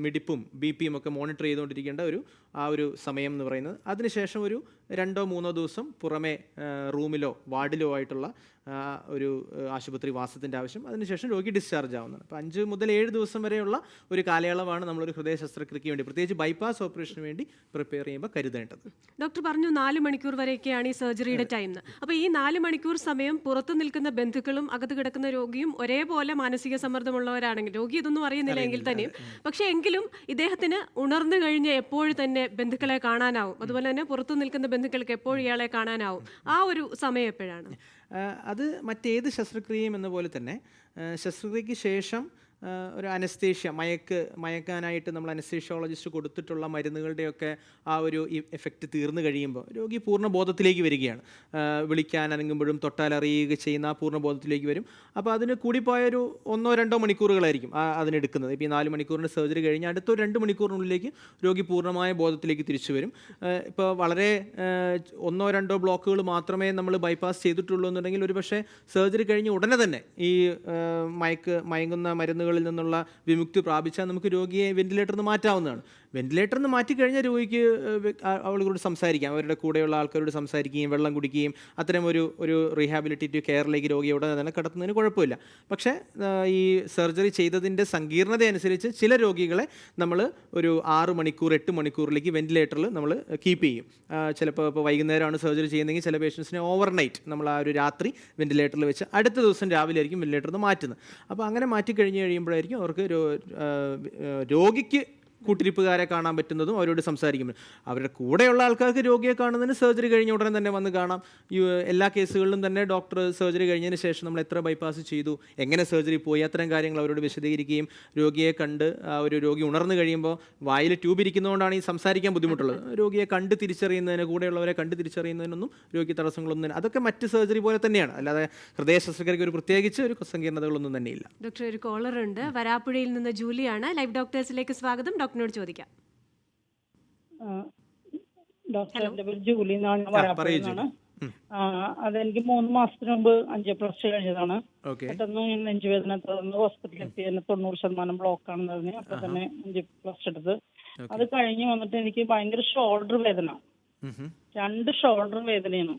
മിടിപ്പും BP-യും ഒക്കെ മോണിറ്റർ ചെയ്തുകൊണ്ടിരിക്കേണ്ട ഒരു സമയം എന്ന് പറയുന്നത്. അതിനുശേഷം ഒരു 2-3 ദിവസം പുറമെ റൂമിലോ വാർഡിലോ ആയിട്ടുള്ള ഒരു ആശുപത്രി വാസത്തിൻ്റെ ആവശ്യം. അതിനുശേഷം രോഗി ഡിസ്ചാർജ് ആവുന്നതാണ്. അപ്പോൾ 5 മുതൽ 7 ദിവസം വരെയുള്ള ഒരു കാലയളവാണ് നമ്മളൊരു ഹൃദയ ശസ്ത്രക്രിയയ്ക്ക് വേണ്ടി, പ്രത്യേകിച്ച് ബൈപ്പാസ് ഓപ്പറേഷന് വേണ്ടി പ്രിപ്പയർ ചെയ്യുമ്പോൾ കരുതേണ്ടത്. ഡോക്ടർ പറഞ്ഞു 4 മണിക്കൂർ വരെയൊക്കെയാണ് ഈ സർജറിയുടെ ടൈം. അപ്പോൾ ഈ 4 മണിക്കൂർ സമയം പുറത്തു നിൽക്കുന്ന ബന്ധുക്കളും അകത്ത് കിടക്കുന്ന രോഗിയും ഒരേപോലെ മാനസിക സമ്മർദ്ദമുള്ളവരാണെങ്കിൽ, രോഗി ഇതൊന്നും അറിയുന്നില്ല എങ്കിൽ തന്നെയും, പക്ഷേ എങ്കിലും ഇദ്ദേഹത്തിന് ഉണർന്നു കഴിഞ്ഞ് എപ്പോഴും തന്നെ ബന്ധുക്കളെ കാണാനാവും, അതുപോലെ തന്നെ പുറത്തു നിൽക്കുന്ന ബന്ധുക്കൾക്ക് എപ്പോഴും ഇയാളെ കാണാനാവും. ആ ഒരു സമയം എപ്പോഴാണ്? അത് മറ്റേത് ശസ്ത്രക്രിയയും എന്ന പോലെ തന്നെ ശസ്ത്രക്രിയയ്ക്ക് ശേഷം ഒരു അനസ്തേഷ്യ മയക്കാനായിട്ട് നമ്മൾ അനസ്തേഷ്യോളജിസ്റ്റ് കൊടുത്തിട്ടുള്ള മരുന്നുകളുടെയൊക്കെ ആ ഒരു എഫക്റ്റ് തീർന്നു കഴിയുമ്പോൾ രോഗി പൂർണ്ണ ബോധത്തിലേക്ക് വരികയാണ്. വിളിക്കാൻ അനങ്ങുമ്പോഴും തൊട്ടാലറിയുക ചെയ്യുന്ന ആ പൂർണ്ണ ബോധത്തിലേക്ക് വരും. അപ്പോൾ അതിന് കൂടിപ്പോയൊരു 1-2 മണിക്കൂറുകളായിരിക്കും അതിനെടുക്കുന്നത്. ഇപ്പോൾ ഈ 4 മണിക്കൂറിൻ്റെ സർജറി കഴിഞ്ഞ് അടുത്തൊരു 2 മണിക്കൂറിനുള്ളിലേക്ക് രോഗി പൂർണ്ണമായ ബോധത്തിലേക്ക് തിരിച്ചു വരും. ഇപ്പോൾ വളരെ 1-2 ബ്ലോക്കുകൾ മാത്രമേ നമ്മൾ ബൈപ്പാസ് ചെയ്തിട്ടുള്ളൂ എന്നുണ്ടെങ്കിൽ ഒരു പക്ഷേ സർജറി കഴിഞ്ഞ് ഉടനെ തന്നെ ഈ മയങ്ങുന്ന മരുന്നുകളിൽ നിന്നുള്ള വിമുക്തി പ്രാപിച്ചാൽ നമുക്ക് രോഗിയെ വെന്റിലേറ്ററിൽ നിന്ന് മാറ്റാവുന്നതാണ്. വെന്റിലേറ്ററിൽ നിന്ന് മാറ്റിക്കഴിഞ്ഞാൽ രോഗിക്ക് അവളോട് സംസാരിക്കാം, അവരുടെ കൂടെയുള്ള ആൾക്കാരോട് സംസാരിക്കുകയും വെള്ളം കുടിക്കുകയും അത്തരം ഒരു റീഹാബിലിറ്റേറ്റീവ് കെയറിലേക്ക് രോഗിയെ ഉടനെ തന്നെ കടത്തുന്നതിന് കുഴപ്പമില്ല. പക്ഷേ ഈ സർജറി ചെയ്തതിൻ്റെ സങ്കീർണത അനുസരിച്ച് ചില രോഗികളെ നമ്മൾ ഒരു 6 മണിക്കൂർ 8 മണിക്കൂറിലേക്ക് വെന്റിലേറ്ററിൽ നമ്മൾ കീപ്പ് ചെയ്യും. ചിലപ്പോൾ ഇപ്പോൾ വൈകുന്നേരമാണ് സർജറി ചെയ്യുന്നതെങ്കിൽ ചില പേഷ്യൻസിനെ ഓവർനൈറ്റ് നമ്മൾ ആ ഒരു രാത്രി വെന്റിലേറ്ററിൽ വെച്ച് അടുത്ത ദിവസം രാവിലെ ആയിരിക്കും വെന്റിലേറ്ററിൽ നിന്ന് മാറ്റുന്നത്. അപ്പോൾ അങ്ങനെ മാറ്റി കഴിയുമ്പോഴായിരിക്കും അവർക്ക് രോഗിക്ക് കൂട്ടിരിപ്പുകാരെ കാണാൻ പറ്റുന്നതും അവരോട് സംസാരിക്കുമ്പോൾ. അവരുടെ കൂടെയുള്ള ആൾക്കാർക്ക് രോഗിയെ കാണുന്നതിന് സർജറി കഴിഞ്ഞ ഉടനെ തന്നെ വന്ന് കാണാം. എല്ലാ കേസുകളിലും തന്നെ ഡോക്ടർ സർജറി കഴിഞ്ഞതിന് ശേഷം നമ്മൾ എത്ര ബൈപ്പാസ് ചെയ്തു, എങ്ങനെ സർജറി പോയി, അത്തരം കാര്യങ്ങൾ അവരോട് വിശദീകരിക്കുകയും രോഗിയെ കണ്ട് ഒരു രോഗി ഉണർന്നു കഴിയുമ്പോൾ വായിൽ ട്യൂബ് ഇരിക്കുന്നതുകൊണ്ടാണ് ഈ സംസാരിക്കാൻ ബുദ്ധിമുട്ടുള്ളത്. രോഗിയെ കണ്ട് തിരിച്ചറിയുന്നതിന്, കൂടെയുള്ളവരെ കണ്ട് തിരിച്ചറിയുന്നതിനൊന്നും രോഗിക്ക് തടസ്സങ്ങളൊന്നും തന്നെ, അതൊക്കെ മറ്റ് സർജറി പോലെ തന്നെയാണ്. അല്ലാതെ ഹൃദയ ശസ്ത്രക്രിയയ്ക്ക് ഒരു പ്രത്യേകിച്ച് ഒരു സങ്കീർണതകളൊന്നും തന്നെയില്ല. ഡോക്ടർ, ഒരു കോളർ ഉണ്ട്, വരാപ്പുഴയിൽ നിന്ന് ജൂലിയാണ്. ലൈവ് ഡോക്ടേഴ്സിലേക്ക് സ്വാഗതം. ഡോക്ടറിനോട് ചോദിക്കാം. ഡോക്ടർ, എൻ്റെ പേര് ജൂലി എന്നാണ്, വരാപ്പുഴയിലാണ്. അതെനിക്ക് 3 മാസത്തിന് മുമ്പ് 5+ കഴിഞ്ഞതാണ്. പെട്ടെന്ന് നെഞ്ചുവേദന തുടർന്ന് ഹോസ്പിറ്റലിൽ എത്തി. 90% ബ്ലോക്കാണെന്ന് പറഞ്ഞ് അപ്പൊ തന്നെ 5+ എടുത്ത്. അത് കഴിഞ്ഞ് വന്നിട്ട് എനിക്ക് ഭയങ്കര ഷോൾഡർ വേദന, 2 ഷോൾഡർ വേദനയാണ്.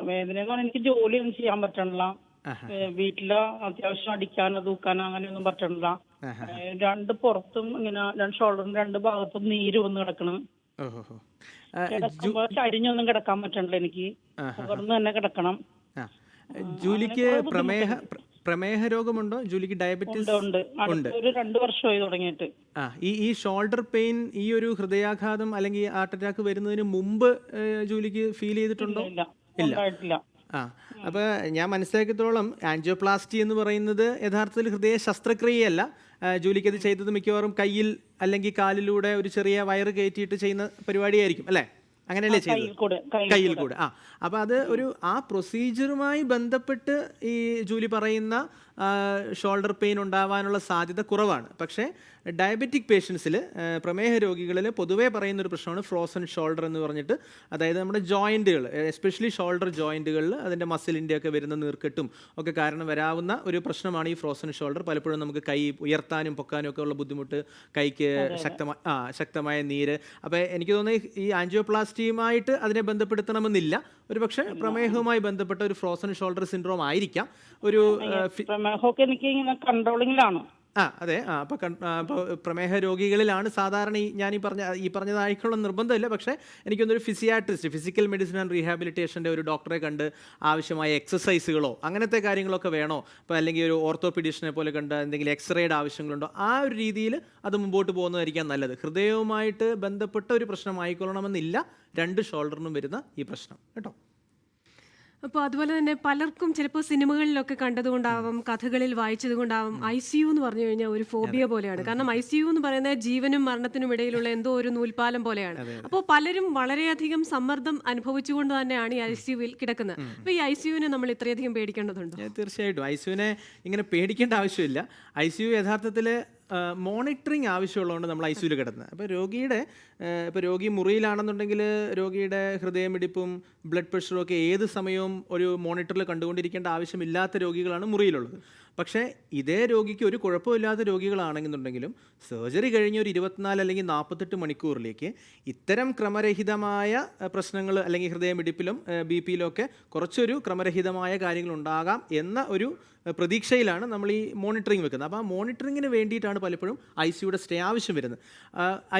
വേദന എന്ന് പറഞ്ഞാൽ എനിക്ക് ജോലിയൊന്നും ചെയ്യാൻ പറ്റണില്ല. വീട്ടില് അത്യാവശ്യം അടിക്കാനോ തൂക്കാനോ അങ്ങനെയൊന്നും പറ്റണില്ല. 2 പുറത്തും ഇങ്ങനെ 2 ഷോൾഡറിന് 2 ഭാഗത്തും നീര് വന്ന് കിടക്കണം. ചരിഞ്ഞൊന്നും കിടക്കാൻ പറ്റണില്ല, എനിക്ക് തുറന്ന് തന്നെ കിടക്കണം. ജൂലിക്ക് പ്രമേഹ രോഗമുണ്ടോ? ജൂലിക്ക് ഡയബറ്റീസ് ഉണ്ട്. ഒരു 2 വർഷമായി തുടങ്ങിയിട്ട്. ഈ ഷോൾഡർ പെയിൻ, ഈ ഒരു ഹൃദയാഘാതം അല്ലെങ്കിൽ ഹാർട്ട് അറ്റാക്ക് വരുന്നതിന് മുമ്പ് ജൂലിക്ക് ഫീൽ ചെയ്തിട്ടുണ്ടോ? ഇല്ല. അപ്പോൾ ഞാൻ മനസ്സിലാക്കിയത്തോളം ആൻജിയോപ്ലാസ്റ്റി എന്ന് പറയുന്നത് യഥാർത്ഥത്തിൽ ഹൃദയ ശസ്ത്രക്രിയയല്ല. ജൂലിക്ക് അത് ചെയ്തത് മിക്കവാറും കയ്യിൽ അല്ലെങ്കിൽ കാലിലൂടെ ഒരു ചെറിയ വയറ് കയറ്റിയിട്ട് ചെയ്യുന്ന പരിപാടിയായിരിക്കും അല്ലേ? അങ്ങനെയല്ലേ ചെയ്തത്? കയ്യിൽ കൂടെ. അപ്പോൾ അത് ആ പ്രൊസീജിയറുമായി ബന്ധപ്പെട്ട് ഈ ജൂലി പറയുന്ന ഷോൾഡർ പെയിൻ ഉണ്ടാവാനുള്ള സാധ്യത കുറവാണ്. പക്ഷേ ഡയബറ്റിക് പേഷ്യൻസിൽ, പ്രമേഹ രോഗികളിൽ പൊതുവേ പറയുന്നൊരു പ്രശ്നമാണ് ഫ്രോസൺ ഷോൾഡർ എന്ന് പറഞ്ഞിട്ട്. അതായത് നമ്മുടെ ജോയിൻറ്റുകൾ, എസ്പെഷ്യലി ഷോൾഡർ ജോയിൻറ്റുകളിൽ അതിൻ്റെ മസിലിൻ്റെ ഒക്കെ വരുന്ന നീർക്കെട്ടും ഒക്കെ കാരണം വരാവുന്ന ഒരു പ്രശ്നമാണ് ഈ ഫ്രോസൺ ഷോൾഡർ. പലപ്പോഴും നമുക്ക് കൈ ഉയർത്താനും പൊക്കാനും ഒക്കെ ഉള്ള ബുദ്ധിമുട്ട്, കൈക്ക് ശക്തമായ നീര്. അപ്പോൾ എനിക്ക് തോന്നുന്നത് ഈ ആൻജിയോപ്ലാസ്റ്റിയുമായിട്ട് അതിനെ ബന്ധപ്പെടുത്തണമെന്നില്ല. ഒരു പക്ഷേ പ്രമേഹവുമായി ബന്ധപ്പെട്ട ഒരു ഫ്രോസൺ ഷോൾഡർ സിൻഡ്രോം ആയിരിക്കാം. ഒരു എനിക്ക് കൺട്രോളിംഗിലാണ്. അതെ. അപ്പോൾ പ്രമേഹ രോഗികളിലാണ് സാധാരണ ഈ പറഞ്ഞതായിട്ടുള്ള നിർബന്ധമില്ല. പക്ഷേ എനിക്കൊന്നൊരു ഫിസിയാട്രിസ്റ്റ്, ഫിസിക്കൽ മെഡിസിൻ ആൻഡ് റീഹാബിലിറ്റേഷൻ്റെ ഒരു ഡോക്ടറെ കണ്ട് ആവശ്യമായ എക്സസൈസുകളോ അങ്ങനത്തെ കാര്യങ്ങളൊക്കെ വേണോ, ഇപ്പോൾ അല്ലെങ്കിൽ ഒരു ഓർത്തോപീഡിഷനെ പോലെ കണ്ട് എന്തെങ്കിലും എക്സ്റേയുടെ ആവശ്യങ്ങളുണ്ടോ, ആ ഒരു രീതിയിൽ അത് മുമ്പോട്ട് പോകുന്നതായിരിക്കാം നല്ലത്. ഹൃദയവുമായിട്ട് ബന്ധപ്പെട്ട ഒരു പ്രശ്നമായിക്കൊള്ളണമെന്നില്ല 2 ഷോൾഡറിനും വരുന്ന ഈ പ്രശ്നം കേട്ടോ. അപ്പോൾ അതുപോലെ തന്നെ പലർക്കും ചിലപ്പോൾ സിനിമകളിലൊക്കെ കണ്ടതുകൊണ്ടാവും, കഥകളിൽ വായിച്ചതുകൊണ്ടാവും ICU എന്ന് പറഞ്ഞു കഴിഞ്ഞാൽ ഒരു ഫോബിയ പോലെയാണ്. കാരണം ICU എന്ന് പറയുന്നത് ജീവനും മരണത്തിനും ഇടയിലുള്ള എന്തോ ഒരു നൂൽപ്പാലം പോലെയാണ്. അപ്പോൾ പലരും വളരെയധികം സമ്മർദ്ദം അനുഭവിച്ചുകൊണ്ട് തന്നെയാണ് ഈ ICUവിൽ കിടക്കുന്നത്. അപ്പോൾ ഈ ICUവിനെ നമ്മൾ ഇത്രയധികം പേടിക്കേണ്ടതുണ്ടോ? തീർച്ചയായിട്ടും ICUവിനെ ഇങ്ങനെ പേടിക്കേണ്ട ആവശ്യമില്ല. ICU യഥാർത്ഥത്തിൽ മോണിറ്ററിങ് ആവശ്യമുള്ളതുകൊണ്ട് നമ്മൾ ICUയിൽ കിടന്നത്. അപ്പോൾ ഇപ്പോൾ രോഗി മുറിയിലാണെന്നുണ്ടെങ്കിൽ രോഗിയുടെ ഹൃദയമിടിപ്പും ബ്ലഡ് പ്രഷറും ഒക്കെ ഏത് സമയവും ഒരു മോണിറ്ററിൽ കണ്ടുകൊണ്ടിരിക്കേണ്ട ആവശ്യമില്ലാത്ത രോഗികളാണ് മുറിയിലുള്ളത്. പക്ഷേ ഇതേ രോഗിക്ക് ഒരു കുഴപ്പമില്ലാത്ത രോഗികളാണെന്നുണ്ടെങ്കിലും സർജറി കഴിഞ്ഞ ഒരു 24 അല്ലെങ്കിൽ 48 മണിക്കൂറിലേക്ക് ഇത്തരം ക്രമരഹിതമായ പ്രശ്നങ്ങൾ അല്ലെങ്കിൽ ഹൃദയമിടിപ്പിലും BP-യിലും ഒക്കെ കുറച്ചൊരു ക്രമരഹിതമായ കാര്യങ്ങൾ ഉണ്ടാകാം എന്ന ഒരു പ്രതീക്ഷയിലാണ് നമ്മൾ ഈ മോണിറ്ററിങ് വെക്കുന്നത്. അപ്പോൾ ആ മോണിറ്ററിങ്ങിന് വേണ്ടിയിട്ടാണ് പലപ്പോഴും ICUയുടെ സ്റ്റേ ആവശ്യം വരുന്നത്.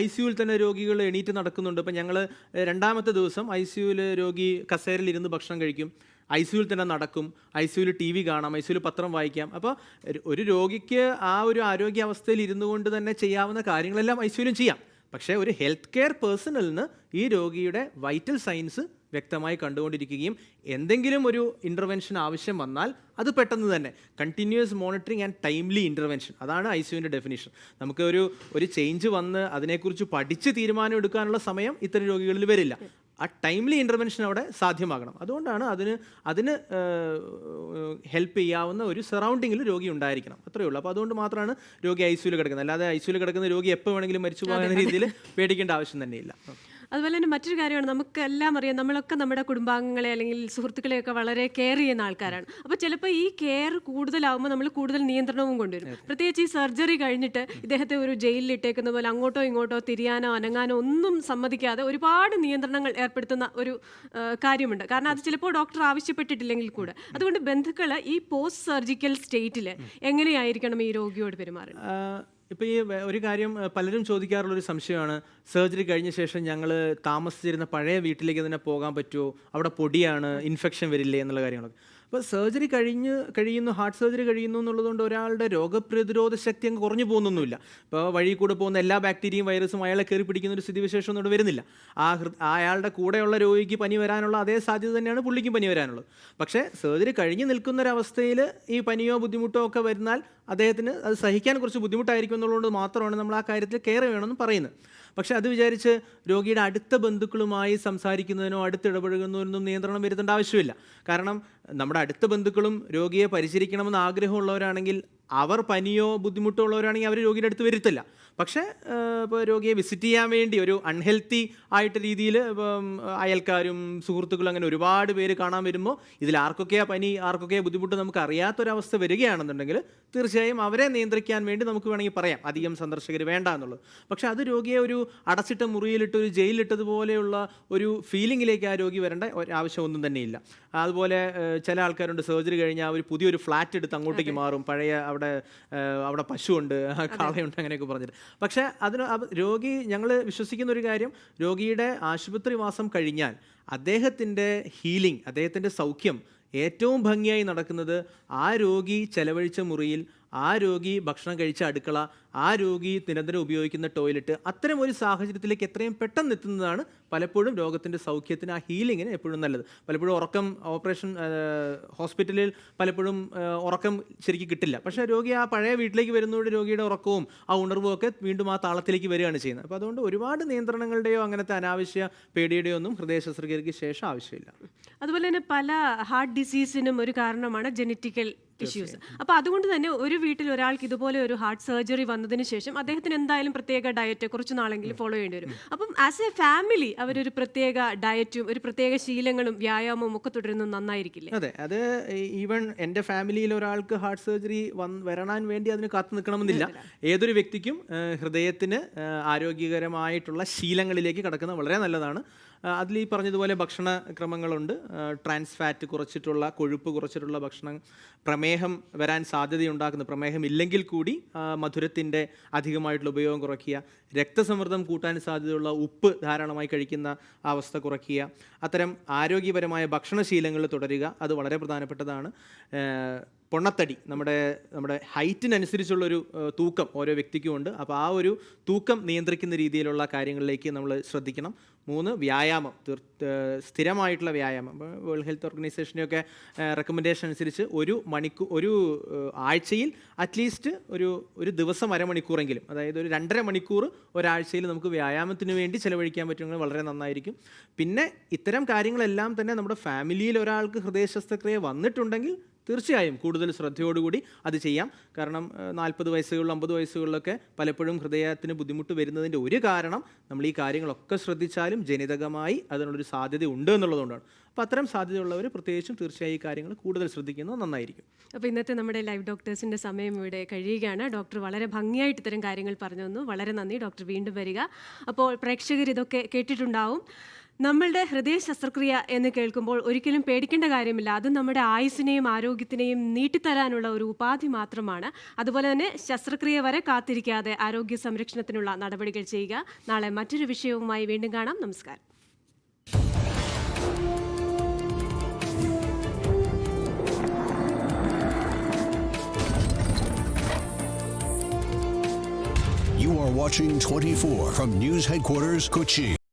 ICUയിൽ തന്നെ രോഗികൾ എണീറ്റ് നടക്കുന്നുണ്ട്. ഇപ്പോൾ ഞങ്ങൾ 2ാമത്തെ ദിവസം ICUയിൽ രോഗി കസേരയിലിരുന്ന് ഭക്ഷണം കഴിക്കും, ICUയിൽ തന്നെ നടക്കും, ICUയിൽ TV കാണാം, ICUയിൽ പത്രം വായിക്കാം. അപ്പോൾ ഒരു രോഗിക്ക് ആ ഒരു ആരോഗ്യാവസ്ഥയിൽ ഇരുന്നു കൊണ്ട് തന്നെ ചെയ്യാവുന്ന കാര്യങ്ങളെല്ലാം ICUയിലും ചെയ്യാം. പക്ഷേ ഒരു ഹെൽത്ത് കെയർ പേഴ്സണലിന് ഈ രോഗിയുടെ വൈറ്റൽ സൈൻസ് വ്യക്തമായി കണ്ടുകൊണ്ടിരിക്കുകയും എന്തെങ്കിലും ഒരു ഇൻ്റർവെൻഷൻ ആവശ്യം വന്നാൽ അത് പെട്ടെന്ന് തന്നെ continuous monitoring and timely intervention, അതാണ് ICUവിൻ്റെ ഡെഫിനിഷൻ. നമുക്ക് ഒരു ചേഞ്ച് വന്ന് അതിനെക്കുറിച്ച് പഠിച്ച് തീരുമാനം എടുക്കാനുള്ള സമയം ഇത്തരം രോഗികളിൽ വരില്ല. ആ ടൈംലി ഇൻ്റർവെൻഷൻ അവിടെ സാധ്യമാകണം. അതുകൊണ്ടാണ് അതിന് ഹെൽപ്പ് ചെയ്യാവുന്ന ഒരു സറൗണ്ടിങ്ങിൽ രോഗി ഉണ്ടായിരിക്കണം, അത്രയേ ഉള്ളൂ. അപ്പോൾ അതുകൊണ്ട് മാത്രമാണ് രോഗി ICUയിൽ കിടക്കുന്നത്. അല്ലാതെ ICUയിൽ കിടക്കുന്ന രോഗി എപ്പോൾ വേണമെങ്കിലും മരിച്ചു പോകുന്ന രീതിയിൽ പേടിക്കേണ്ട ആവശ്യം തന്നെയില്ല. അതുപോലെ തന്നെ മറ്റൊരു കാര്യമാണ്, നമുക്കെല്ലാം അറിയാം, നമ്മളൊക്കെ നമ്മുടെ കുടുംബാംഗങ്ങളെ അല്ലെങ്കിൽ സുഹൃത്തുക്കളെയൊക്കെ വളരെ കെയർ ചെയ്യുന്ന ആൾക്കാരാണ്. അപ്പോൾ ചിലപ്പോൾ ഈ കെയർ കൂടുതലാകുമ്പോൾ നമ്മൾ കൂടുതൽ നിയന്ത്രണവും കൊണ്ടുവരും. പ്രത്യേകിച്ച് ഈ സർജറി കഴിഞ്ഞിട്ട് ഇദ്ദേഹത്തെ ഒരു ജയിലിൽ ഇട്ടേക്കുന്ന പോലെ അങ്ങോട്ടോ ഇങ്ങോട്ടോ തിരിയാനോ അനങ്ങാനോ ഒന്നും സമ്മതിക്കാതെ ഒരുപാട് നിയന്ത്രണങ്ങൾ ഏർപ്പെടുത്തുന്ന ഒരു കാര്യമുണ്ട്. കാരണം അത് ചിലപ്പോൾ ഡോക്ടർ ആവശ്യപ്പെട്ടിട്ടില്ലെങ്കിൽ കൂടെ. അതുകൊണ്ട് ബന്ധുക്കൾ ഈ പോസ്റ്റ് സർജിക്കൽ സ്റ്റേറ്റിൽ എങ്ങനെയായിരിക്കണം ഈ രോഗിയോട് പെരുമാറുന്നത്? ഇപ്പോൾ ഈ ഒരു കാര്യം പലരും ചോദിക്കാറുള്ളൊരു സംശയമാണ്, സർജറി കഴിഞ്ഞ ശേഷം ഞങ്ങൾ താമസിച്ചിരുന്ന പഴയ വീട്ടിലേക്ക് തന്നെ പോകാൻ പറ്റുമോ, അവിടെ പൊടിയാണ്, ഇൻഫെക്ഷൻ വരില്ലേ എന്നുള്ള കാര്യങ്ങളൊക്കെ. അപ്പോൾ സർജറി കഴിയുന്നു, ഹാർട്ട് സർജറി കഴിയുന്നു എന്നുള്ളതുകൊണ്ട് ഒരാളുടെ രോഗപ്രതിരോധ ശക്തി അങ്ങ് കുറഞ്ഞു പോകുന്നൊന്നുമില്ല. ഇപ്പോൾ വഴി കൂടെ പോകുന്ന എല്ലാ ബാക്ടീരിയയും വൈറസും അയാളെ കയറി പിടിക്കുന്ന ഒരു സ്ഥിതിവിശേഷം ഒന്നും വരുന്നില്ല. അയാളുടെ കൂടെയുള്ള രോഗിക്ക് പനി വരാനുള്ള അതേ സാധ്യത തന്നെയാണ് പുള്ളിക്കും പനി വരാനുള്ളത്. പക്ഷേ സർജറി കഴിഞ്ഞ് നിൽക്കുന്നൊരവസ്ഥയിൽ ഈ പനിയോ ബുദ്ധിമുട്ടോ ഒക്കെ വരുന്നാൽ അദ്ദേഹത്തിന് അത് സഹിക്കാൻ കുറച്ച് ബുദ്ധിമുട്ടായിരിക്കും എന്നുള്ളതുകൊണ്ട് മാത്രമാണ് നമ്മൾ ആ കാര്യത്തിൽ കെയർ വേണമെന്ന് പറയുന്നത്. പക്ഷേ അത് വിചാരിച്ച് രോഗിയുടെ അടുത്ത ബന്ധുക്കളുമായി സംസാരിക്കുന്നതിനോ അടുത്തിടപഴകുന്നതിനൊന്നും നിയന്ത്രണം വരുത്തേണ്ട ആവശ്യമില്ല. കാരണം നമ്മുടെ അടുത്ത ബന്ധുക്കളും രോഗിയെ പരിചരിക്കണമെന്ന് ആഗ്രഹമുള്ളവരാണെങ്കിൽ, അവർ പനിയോ ബുദ്ധിമുട്ടോ ഉള്ളവരാണെങ്കിൽ അവർ രോഗിയുടെ അടുത്ത് വരുത്തില്ല. പക്ഷേ ഇപ്പോൾ രോഗിയെ വിസിറ്റ് ചെയ്യാൻ വേണ്ടി ഒരു അൺഹെൽത്തി ആയിട്ട് രീതിയിൽ അയൽക്കാരും സുഹൃത്തുക്കളും അങ്ങനെ ഒരുപാട് പേര് കാണാൻ വരുമ്പോൾ ഇതിൽ ആർക്കൊക്കെയാണ് പനി, ആർക്കൊക്കെയാണ് ബുദ്ധിമുട്ട് നമുക്ക് അറിയാത്തൊരവസ്ഥ വരികയാണെന്നുണ്ടെങ്കിൽ തീർച്ചയായും അവരെ നിയന്ത്രിക്കാൻ വേണ്ടി നമുക്ക് വേണമെങ്കിൽ പറയാം അധികം സന്ദർശകർ വേണ്ട എന്നുള്ളത്. പക്ഷേ അത് രോഗിയെ ഒരു അടച്ചിട്ട മുറിയിലിട്ട് ഒരു ജയിലിലിട്ടതുപോലെയുള്ള ഒരു ഫീലിങ്ങിലേക്ക് ആ രോഗി വരേണ്ട ആവശ്യമൊന്നും തന്നെയില്ല. അതുപോലെ ചില ആൾക്കാരുണ്ട് സർജറി കഴിഞ്ഞാൽ ഒരു പുതിയൊരു ഫ്ലാറ്റ് എടുത്ത് അങ്ങോട്ടേക്ക് മാറും, പഴയ അവിടെ പശുവുണ്ട്, കാളയുണ്ട്, അങ്ങനെയൊക്കെ പറഞ്ഞിട്ട്. പക്ഷേ ഞങ്ങൾ വിശ്വസിക്കുന്ന ഒരു കാര്യം, രോഗിയുടെ ആശുപത്രിവാസം കഴിഞ്ഞാൽ അദ്ദേഹത്തിൻ്റെ ഹീലിംഗ്, അദ്ദേഹത്തിൻ്റെ സൗഖ്യം ഏറ്റവും ഭംഗിയായി നടക്കുന്നത് ആ രോഗി ചെലവഴിച്ച മുറിയിൽ, ആ രോഗി ഭക്ഷണം കഴിച്ച അടുക്കള, ആ രോഗി നിരന്തരം ഉപയോഗിക്കുന്ന ടോയ്ലറ്റ്, അത്തരം ഒരു സാഹചര്യത്തിലേക്ക് എത്രയും പെട്ടെന്ന് എത്തുന്നതാണ് പലപ്പോഴും രോഗത്തിൻ്റെ സൗഖ്യത്തിന്, ആ ഹീലിങ്ങിന് എപ്പോഴും നല്ലത്. പലപ്പോഴും ഹോസ്പിറ്റലിൽ പലപ്പോഴും ഉറക്കം ശരിക്കും കിട്ടില്ല. പക്ഷേ രോഗി ആ പഴയ വീട്ടിലേക്ക് വരുന്നതോടെ രോഗിയുടെ ഉറക്കവും ആ ഉണർവും ഒക്കെ വീണ്ടും ആ താളത്തിലേക്ക് വരികയാണ് ചെയ്യുന്നത്. അപ്പോൾ അതുകൊണ്ട് ഒരുപാട് നിയന്ത്രണങ്ങളുടെയോ അങ്ങനത്തെ അനാവശ്യ പേടിയുടെയോ ഒന്നും ഹൃദയ ശസ്ത്രക്രിയക്ക് ശേഷം ആവശ്യമില്ല. അതുപോലെ തന്നെ പല ഹാർട്ട് ഡിസീസിനും ഒരു കാരണമാണ് ജെനറ്റിക്കൽ ഇഷ്യൂസ്. അപ്പോൾ അതുകൊണ്ട് തന്നെ ഒരു വീട്ടിൽ ഒരാൾക്ക് ഇതുപോലെ ഒരു ഹാർട്ട് സർജറി വന്നതിന് ശേഷം അദ്ദേഹത്തിന് എന്തായാലും പ്രത്യേക ഡയറ്റ് കുറച്ച് നാളെങ്കിലും ഫോളോ ചെയ്യേണ്ടി വരും. അപ്പം ആസ് എ ഫാമിലി അവരൊരു പ്രത്യേക ഡയറ്റും ഒരു പ്രത്യേക ശീലങ്ങളും വ്യായാമവും ഒക്കെ തുടരുന്നത് നന്നായിരിക്കില്ലേ? അതെ, അത് ഈവൻ എൻ്റെ ഫാമിലിയിൽ ഒരാൾക്ക് ഹാർട്ട് സർജറി വരാൻ വേണ്ടി അതിന് കാത്തു നിൽക്കണമെന്നില്ല. ഏതൊരു വ്യക്തിക്കും ഹൃദയത്തിന് ആരോഗ്യകരമായിട്ടുള്ള ശീലങ്ങളിലേക്ക് കടക്കുന്നത് വളരെ നല്ലതാണ്. അതിൽ ഈ പറഞ്ഞതുപോലെ ഭക്ഷണക്രമങ്ങളുണ്ട്. ട്രാൻസ് ഫാറ്റ് കുറച്ചിട്ടുള്ള, കൊഴുപ്പ് കുറച്ചിട്ടുള്ള ഭക്ഷണം, പ്രമേഹം വരാൻ സാധ്യതയുണ്ടാക്കുന്ന, പ്രമേഹം ഇല്ലെങ്കിൽ കൂടി മധുരത്തിൻ്റെ അധികമായിട്ടുള്ള ഉപയോഗം കുറയ്ക്കുക, രക്തസമ്മർദ്ദം കൂട്ടാൻ സാധ്യതയുള്ള ഉപ്പ് ധാരാളമായി കഴിക്കുന്ന അവസ്ഥ കുറയ്ക്കുക, അത്തരം ആരോഗ്യപരമായ ഭക്ഷണശീലങ്ങൾ തുടരുക, അത് വളരെ പ്രധാനപ്പെട്ടതാണ്. പൊണ്ണത്തടി, നമ്മുടെ ഹൈറ്റിനനുസരിച്ചുള്ളൊരു തൂക്കം ഓരോ വ്യക്തിക്കും ഉണ്ട്. അപ്പോൾ ആ ഒരു തൂക്കം നിയന്ത്രിക്കുന്ന രീതിയിലുള്ള കാര്യങ്ങളിലേക്ക് നമ്മൾ ശ്രദ്ധിക്കണം. 3, വ്യായാമം, സ്ഥിരമായിട്ടുള്ള വ്യായാമം. വേൾഡ് ഹെൽത്ത് ഓർഗനൈസേഷൻ്റെയൊക്കെ റെക്കമെൻഡേഷൻ അനുസരിച്ച് ഒരു ആഴ്ചയിൽ അറ്റ്ലീസ്റ്റ് ഒരു ദിവസം അരമണിക്കൂറെങ്കിലും, അതായത് ഒരു 2.5 മണിക്കൂർ ഒരാഴ്ചയിൽ നമുക്ക് വ്യായാമത്തിന് വേണ്ടി ചിലവഴിക്കാൻ പറ്റുമെങ്കിൽ വളരെ നന്നായിരിക്കും. പിന്നെ ഇത്തരം കാര്യങ്ങളെല്ലാം തന്നെ നമ്മുടെ ഫാമിലിയിൽ ഒരാൾക്ക് ഹൃദയ ശസ്ത്രക്രിയ വന്നിട്ടുണ്ടെങ്കിൽ തീർച്ചയായും കൂടുതൽ ശ്രദ്ധയോടുകൂടി അത് ചെയ്യാം. കാരണം 40 വയസ്സുകളിലും 50 വയസ്സുകളിലൊക്കെ പലപ്പോഴും ഹൃദയത്തിന് ബുദ്ധിമുട്ട് വരുന്നതിൻ്റെ ഒരു കാരണം നമ്മൾ ഈ കാര്യങ്ങളൊക്കെ ശ്രദ്ധിച്ചാലും ജനിതകമായി അതിനുള്ളൊരു സാധ്യത ഉണ്ട് എന്നുള്ളതുകൊണ്ടാണ്. അപ്പോൾ അത്തരം സാധ്യതയുള്ളവർ പ്രത്യേകിച്ചും തീർച്ചയായും ഈ കാര്യങ്ങൾ കൂടുതൽ ശ്രദ്ധിക്കുന്നത് നന്നായിരിക്കും. അപ്പോൾ ഇന്നത്തെ നമ്മുടെ ലൈവ് ഡോക്ടേഴ്സിൻ്റെ സമയം ഇവിടെ കഴിയുകയാണ്. ഡോക്ടർ വളരെ ഭംഗിയായിട്ട് ഇത്തരം കാര്യങ്ങൾ പറഞ്ഞു തന്നു. വളരെ നന്ദി ഡോക്ടർ. വീണ്ടും വരിക. അപ്പോൾ പ്രേക്ഷകർ ഇതൊക്കെ കേട്ടിട്ടുണ്ടാവും. നമ്മളുടെ ഹൃദയ ശസ്ത്രക്രിയ എന്ന് കേൾക്കുമ്പോൾ ഒരിക്കലും പേടിക്കേണ്ട കാര്യമില്ല. അത് നമ്മുടെ ആയുസ്സിനെയും ആരോഗ്യത്തിനെയും നീട്ടിത്തരാനുള്ള ഒരു ഉപാധി മാത്രമാണ്. അതുപോലെ തന്നെ ശസ്ത്രക്രിയ വരെ കാത്തിരിക്കാതെ ആരോഗ്യ സംരക്ഷണത്തിനുള്ള നടപടികൾ ചെയ്യുക. നാളെ മറ്റൊരു വിഷയവുമായി വീണ്ടും കാണാം. നമസ്കാരം. You are watching 24 from News Headquarters, Kochi.